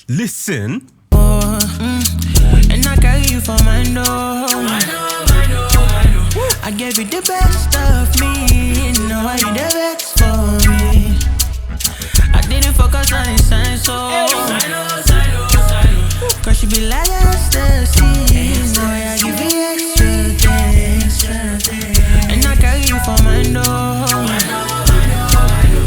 Listen. And I carry you for my door. I gave you the best of me. Now are you the best for me? I didn't focus on the sign, so cause she be like ecstasy. Now I give you extra things. And I carry you for my door.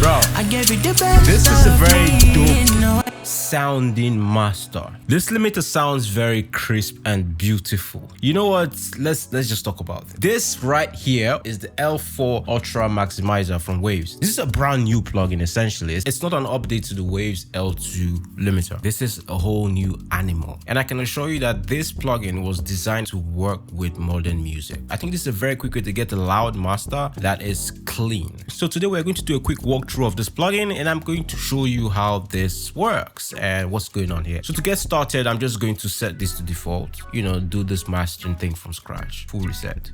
Bro, I gave you the best. this is a very dope dope sounding master. This limiter sounds very crisp and beautiful. You know what? Let's just talk about it. This right here is the L4 Ultra Maximizer from Waves. This is a brand new plugin essentially. It's not an update to the Waves L2 limiter. This is a whole new animal. And I can assure you that this plugin was designed to work with modern music. I think this is a very quick way to get a loud master that is clean. So today we're going to do a quick walkthrough of this plugin and I'm going to show you how this works and what's going on here. So to get started, I'm just going to set this to default, do this mastering thing from scratch, full reset.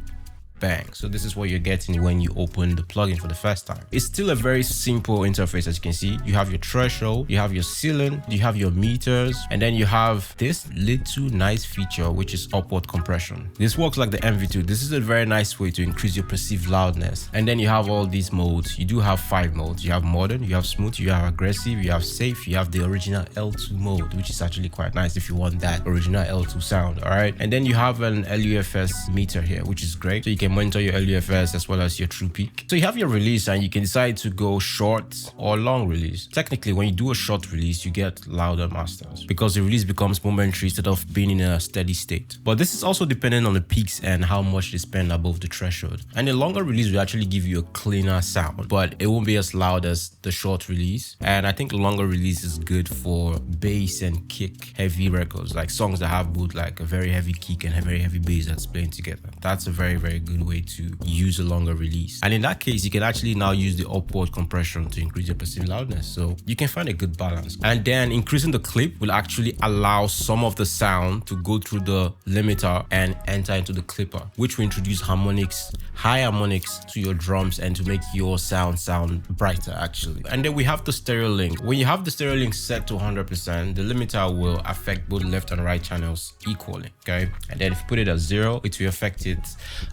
Bang. So this is what you're getting when you open the plugin for the first time. It's still a very simple interface. As you can see, you have your threshold, you have your ceiling, you have your meters, and then you have this little nice feature which is upward compression. This works like the MV2. This is a very nice way to increase your perceived loudness. And then you have all these modes. You do have 5 modes. You have modern, you have smooth, you have aggressive, you have safe, you have the original L2 mode, which is actually quite nice if you want that original L2 sound. All right, and then you have an LUFS meter here, which is great, so you can monitor your LUFS as well as your true peak. So you have your release and you can decide to go short or long release. Technically, when you do a short release, you get louder masters because the release becomes momentary instead of being in a steady state. But this is also dependent on the peaks and how much they spend above the threshold. And a longer release will actually give you a cleaner sound, but it won't be as loud as the short release. And I think the longer release is good for bass and kick heavy records, like songs that have both like a very heavy kick and a very heavy bass that's playing together. That's a very, very good way to use a longer release. And in that case, you can actually now use the upward compression to increase your perceived loudness. So you can find a good balance. And then increasing the clip will actually allow some of the sound to go through the limiter and enter into the clipper, which will introduce harmonics, high harmonics to your drums and to make your sound brighter actually. And then we have the stereo link. When you have the stereo link set to 100%, the limiter will affect both left and right channels equally, okay? And then if you put it at 0, it will affect it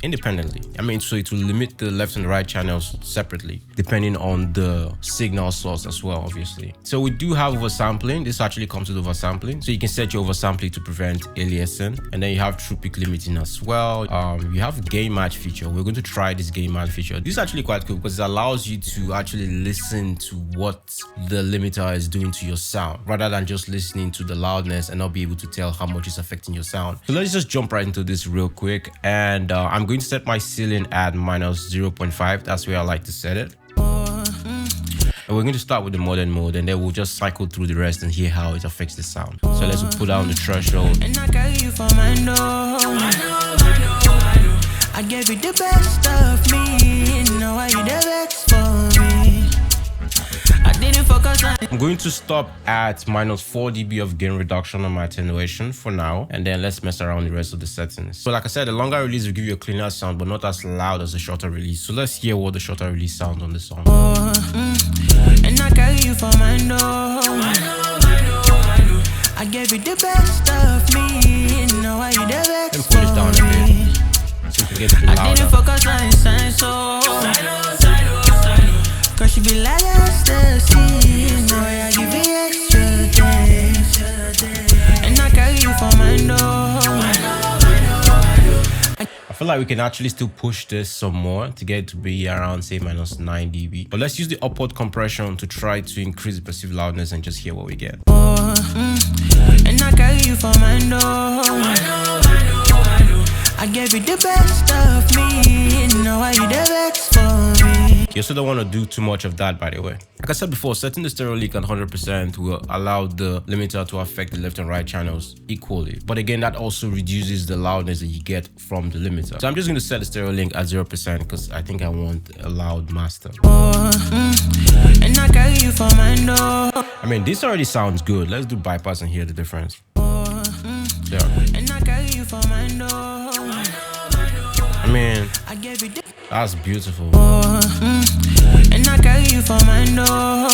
independently. So it will limit the left and right channels separately, depending on the signal source as well, obviously. So we do have oversampling. This actually comes with oversampling. So you can set your oversampling to prevent aliasing. And then you have true peak limiting as well. You have gain match feature. We're going to try this gain match feature. This is actually quite cool because it allows you to actually listen to what the limiter is doing to your sound, rather than just listening to the loudness and not be able to tell how much it's affecting your sound. So let's just jump right into this real quick. And I'm going to set my ceiling at minus 0.5. That's where I like to set it. And we're going to start with the modern mode and then we'll just cycle through the rest and hear how it affects the sound. So let's put down the threshold. And I carry you for my door. I gave you the best of me. Now are you the best for me? I didn't focus on it. I'm going to stop at minus 4 dB of gain reduction on my attenuation for now, and then let's mess around the rest of the settings. So like I said, the longer release will give you a cleaner sound, but not as loud as the shorter release. So let's hear what the shorter release sounds on the song. And I carry you for my door. I gave you the best of me. Now are you the best? Let me pull this down a bit so we can get a bit louder. I didn't focus on the sign, so cause she be like ecstasy. Now I give you extra things. And I carry you for my door. I feel like we can actually still push this some more to get it to be around say minus 9 dB. But let's use the upward compression to try to increase the perceived loudness and just hear what we get. And I carry you for my door. I gave you the best of me. Now are you the best for me? You also don't want to do too much of that, by the way. Like I said before, setting the stereo link at 100% will allow the limiter to affect the left and right channels equally. But again, that also reduces the loudness that you get from the limiter. So I'm just going to set the stereo link at 0% because I think I want a loud master. And I carry you for my door. This already sounds good. Let's do bypass and hear the difference. There. And I carry you for my door. That's beautiful. And I carry you for my door.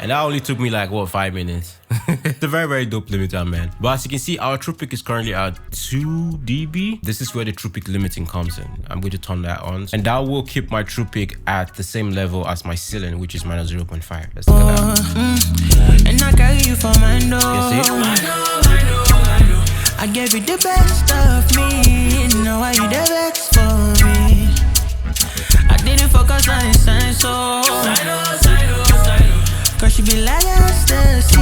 And that only took me like, what, 5 minutes? It's a very, very dope limiter, man. But as you can see, our true peak is currently at 2 dB. This is where the true peak limiting comes in. I'm going to turn that on. And that will keep my true peak at the same level as my ceiling, which is minus 0.5. Let's look at that. And I carry you for my door. You see? I gave you the best of me. Now are you the best for me? I didn't focus on the sign, so cause she be like ecstasy.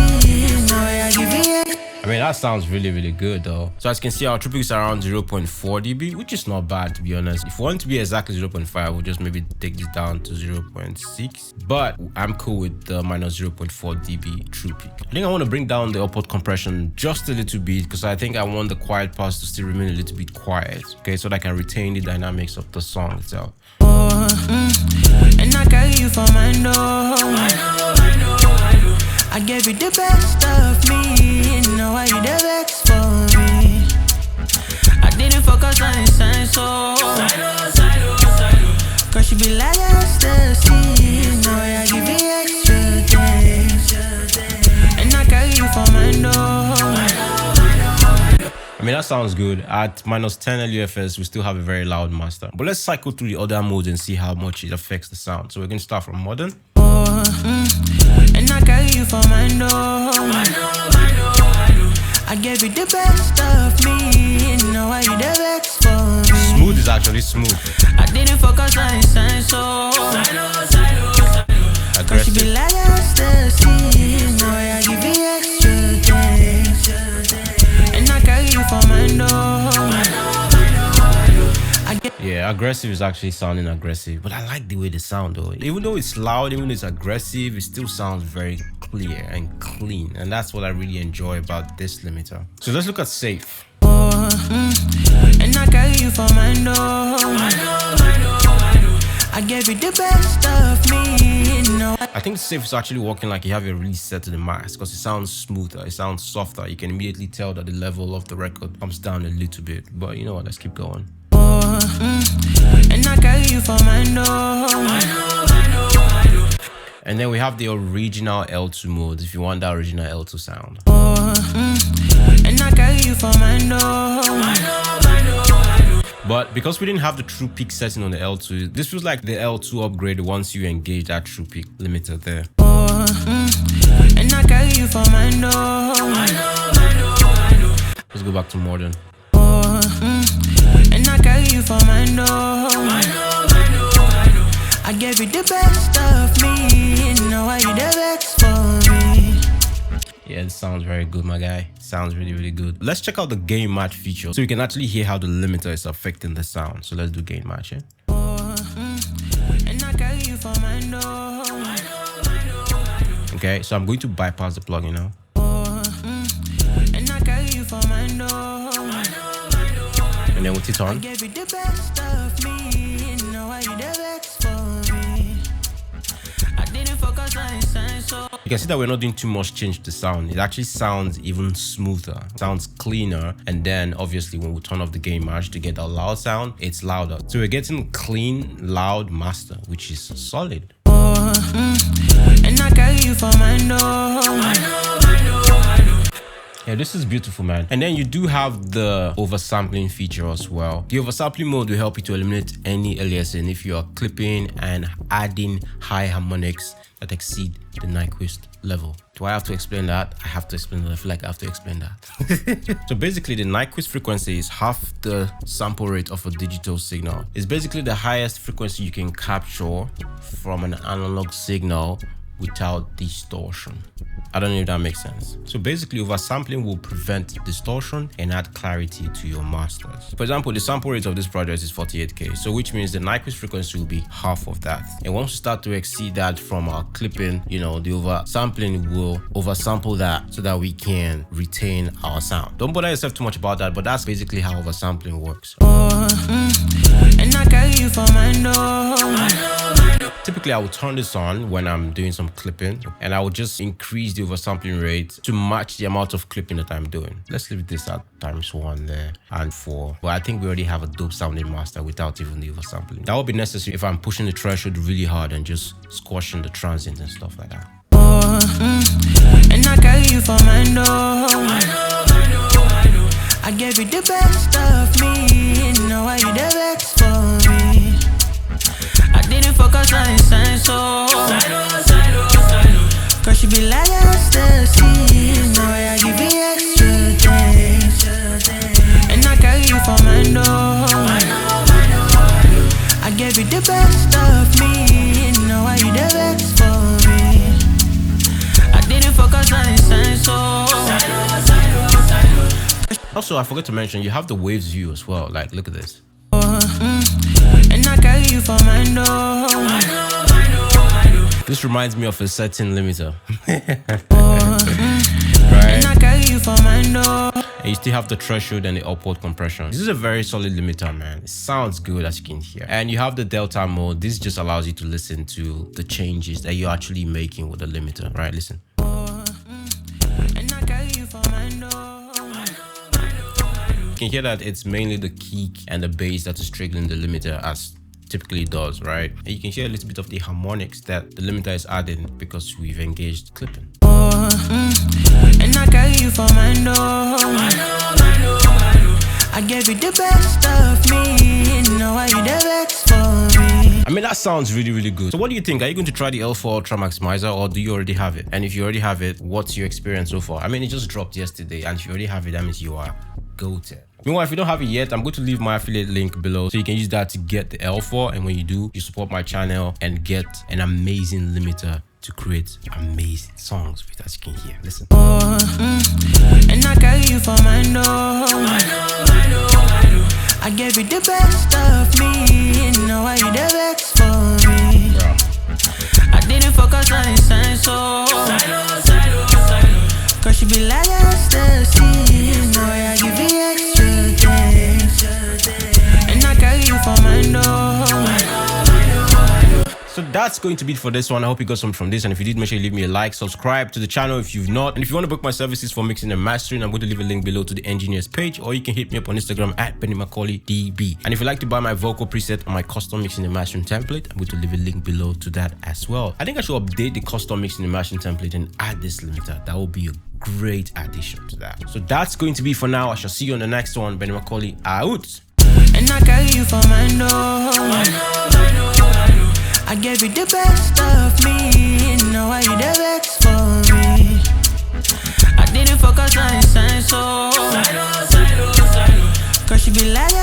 Now I give you. I mean, that sounds really, really good though. So as you can see, our true peak is around 0.4 dB, which is not bad, to be honest. If we want it to be exactly 0.5, we'll just maybe take this down to 0.6. But I'm cool with the minus 0.4 dB true peak. I think I want to bring down the output compression just a little bit because I think I want the quiet parts to still remain a little bit quiet, okay, so that I can retain the dynamics of the song itself. And I carry you for my door. I gave you the best of me. Now are you the best for me? I didn't focus on the sign, so cause she be like ecstasy. Now I give you extra things. And I carry you for my door. I mean, that sounds good. At minus 10 LUFS, we still have a very loud master. But let's cycle through the other modes and see how much it affects the sound. So we're going to start from modern. And I carry you for my door. I gave you the best of me. Now are you the best for me? Smooth is actually smooth. I didn't focus on the sign, so cause she be like ecstasy. Now I give you extra things. And I carry you for my door. Yeah, aggressive is actually sounding aggressive, but I like the way they sound though. Even though it's loud, even though it's aggressive, it still sounds very clear and clean, and that's what I really enjoy about this limiter. So let's look at safe. And I carry you for my door. I gave you the best of me. I think safe is actually working like you have it really set to the max because it sounds smoother, it sounds softer. You can immediately tell that the level of the record comes down a little bit, but you know what, let's keep going. And I carry you for my door. And then we have the original L2 mode if you want that original L2 sound. And I carry you for my door. But because we didn't have the true peak setting on the L2, this feels like the L2 upgrade once you engage that true peak limiter there. And I carry you for my door. Let's go back to modern. And I carry you for my door. I gave you the best of me. Now are you the best for me? Yeah, it sounds very good, my guy. Sounds really, really good. Let's check out the gain match feature so you can actually hear how the limiter is affecting the sound. So let's do gain match, yeah? And I carry you for my door. Okay, so I'm going to bypass the plugin now. And I carry you for my door. And then with it on. I gave you the best of me. Now are you the best for me? I didn't focus on the sign, so You can see that we're not doing too much change to the sound. It actually sounds even smoother, sounds cleaner. And then obviously when we turn off the gain match to get that loud sound, it's louder. So we're getting clean, loud master, which is solid. and I carry you for my door. Yeah, this is beautiful, man. And then you do have the oversampling feature as well. The oversampling mode will help you to eliminate any aliasing if you are clipping and adding high harmonics that exceed the Nyquist level. Do I have to explain that? I have to explain that. I feel like I have to explain that. So basically the Nyquist frequency is half the sample rate of a digital signal. It's basically the highest frequency you can capture from an analog signal without distortion. I don't know if that makes sense. So basically oversampling will prevent distortion and add clarity to your masters. For example, the sample rate of this project is 48K, so which means the Nyquist frequency will be half of that. And once we start to exceed that from our clipping, you know, the oversampling will oversample that so that we can retain our sound. Don't bother yourself too much about that, but that's basically how oversampling works. And I carry you for my door. Typically, I will turn this on when I'm doing some clipping, and I will just increase the oversampling rate to match the amount of clipping that I'm doing. Let's leave this at ×1 there and 4. But I think we already have a dope sounding master without even the oversampling. That will be necessary if I'm pushing the threshold really hard and just squashing the transient and stuff like that. And I carry you for my door. I gave you the best of me. Now why you the best for me? I didn't focus on the sign, so cause she be like ecstasy. Now I give you extra things. And I carry you for my door. I gave you the best of me. Now why you the best for me? I didn't focus on the sign, so Also, I forgot to mention, you have the waves view as well. Like, look at this. and I carry you for my door. This reminds me of a certain limiter. And I carry you for my door. And you still have the threshold and the upward compression. This is a very solid limiter, man. It sounds good, as you can hear. And you have the delta mode. This just allows you to listen to the changes that you're actually making with the limiter. Right, listen. And I carry you for my door. You can hear that it's mainly the kick and the bass that is triggering the limiter, as typically does, right? And you can hear a little bit of the harmonics that the limiter is adding because we've engaged clipping. And I carry you for my door. I gave you the best of me. Now why you the best for me? I mean, that sounds really, really good. So what do you think? Are you going to try the L4 Ultra Maximizer, or do you already have it? And if you already have it, what's your experience so far? I mean, it just dropped yesterday, and if you already have it, that means you are goated. Meanwhile, if you don't have it yet, I'm going to leave my affiliate link below so you can use that to get the L4. And when you do, you support my channel and get an amazing limiter to create amazing songs with, as you can hear. Listen. And I carry you for my door. I gave you the best of me. Now why you the best for me? Bro. I didn't focus on the sign, so cause she be like ecstasy. Now I give you extra things. And I carry you for my door. So that's going to be it for this one. I hope you got something from this, and if you did, make sure you leave me a like, subscribe to the channel if you've not, and if you want to book my services for mixing and mastering, I'm going to leave a link below to the engineers page, or you can hit me up on Instagram at BennyMacaulayDB. And if you'd like to buy my vocal preset or my custom mixing and mastering template, I'm going to leave a link below to that as well. I think I should update the custom mixing and mastering template and add this limiter. That will be a great addition to that. So that's going to be for now. I shall see you on the next one. Benny Macaulay out. And I carry you for my door. I gave you the best of me. Now why you the best for me? I didn't focus on the sign, so cause she be like